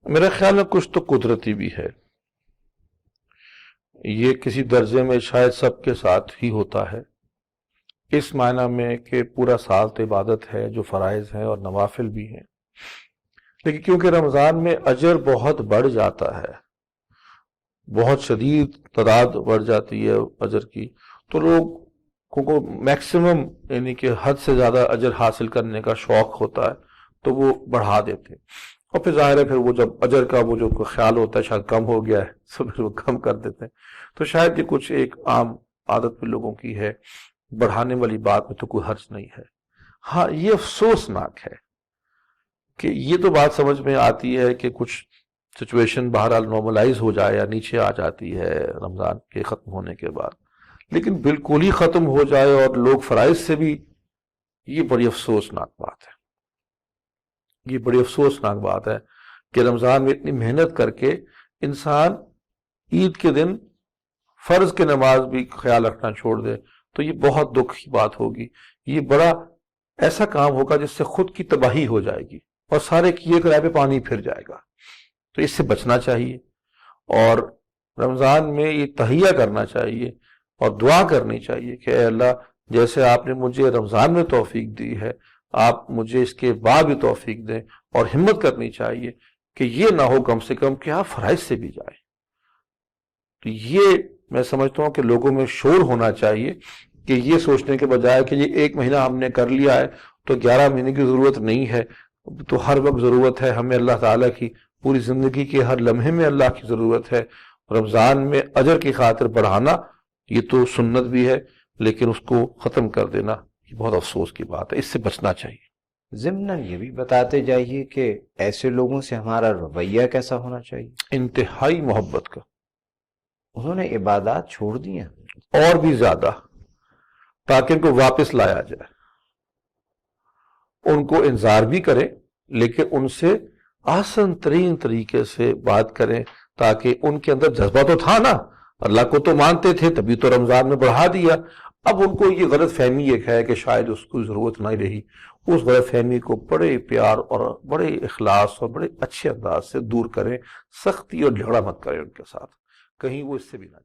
میرا خیال میں کچھ تو قدرتی بھی ہے، یہ کسی درجے میں شاید سب کے ساتھ ہی ہوتا ہے، اس معنی میں کہ پورا سال تو عبادت ہے، جو فرائض ہیں اور نوافل بھی ہیں، لیکن کیونکہ رمضان میں اجر بہت بڑھ جاتا ہے، بہت شدید تعداد بڑھ جاتی ہے اجر کی، تو لوگ کو میکسیمم یعنی کہ حد سے زیادہ اجر حاصل کرنے کا شوق ہوتا ہے، تو وہ بڑھا دیتے ہیں، اور پھر ظاہر ہے پھر وہ جب اجر کا وہ جو خیال ہوتا ہے شاید کم ہو گیا ہے تو پھر وہ کم کر دیتے ہیں۔ تو شاید یہ کچھ ایک عام عادت پہ لوگوں کی ہے، بڑھانے والی بات میں تو کوئی حرج نہیں ہے۔ ہاں یہ افسوسناک ہے کہ یہ تو بات سمجھ میں آتی ہے کہ کچھ سچویشن بہرحال نارملائز ہو جائے یا نیچے آ جاتی ہے رمضان کے ختم ہونے کے بعد، لیکن بالکل ہی ختم ہو جائے اور لوگ فرائض سے بھی، یہ بڑی افسوسناک بات ہے۔ یہ بڑی افسوسناک بات ہے کہ رمضان میں اتنی محنت کر کے انسان عید کے دن فرض کی نماز بھی خیال رکھنا چھوڑ دے، تو یہ بہت دکھ کی بات ہوگی، یہ بڑا ایسا کام ہوگا جس سے خود کی تباہی ہو جائے گی اور سارے کیے کرائے پہ پانی پھر جائے گا۔ تو اس سے بچنا چاہیے، اور رمضان میں یہ تہیہ کرنا چاہیے اور دعا کرنی چاہیے کہ اے اللہ، جیسے آپ نے مجھے رمضان میں توفیق دی ہے، آپ مجھے اس کے بعد بھی توفیق دیں، اور ہمت کرنی چاہیے کہ یہ نہ ہو کم سے کم کہ آپ فرائض سے بھی جائیں۔ تو یہ میں سمجھتا ہوں کہ لوگوں میں شعور ہونا چاہیے کہ یہ سوچنے کے بجائے کہ یہ ایک مہینہ ہم نے کر لیا ہے تو 11 مہینے کی ضرورت نہیں ہے، تو ہر وقت ضرورت ہے ہمیں اللہ تعالیٰ کی، پوری زندگی کے ہر لمحے میں اللہ کی ضرورت ہے۔ رمضان میں اجر کی خاطر بڑھانا یہ تو سنت بھی ہے، لیکن اس کو ختم کر دینا یہ بہت افسوس کی بات ہے، اس سے بچنا چاہیے۔ ضمناً یہ بھی بتاتے جائیے کہ ایسے لوگوں سے ہمارا رویہ کیسا ہونا چاہیے؟ انتہائی محبت کا، انہوں نے عبادات چھوڑ دی ہیں اور بھی زیادہ، تاکہ ان کو واپس لایا جائے، ان کو انذار بھی کریں لیکن ان سے آسان ترین طریقے سے بات کریں، تاکہ ان کے اندر جذبہ تو تھا نا، اللہ کو تو مانتے تھے، تبھی تو رمضان میں بڑھا دیا، اب ان کو یہ غلط فہمی ایک ہے کہ شاید اس کو ضرورت نہیں رہی، اس غلط فہمی کو بڑے پیار اور بڑے اخلاص اور بڑے اچھے انداز سے دور کریں، سختی اور جھگڑا مت کریں ان کے ساتھ، کہیں وہ اس سے بھی نہ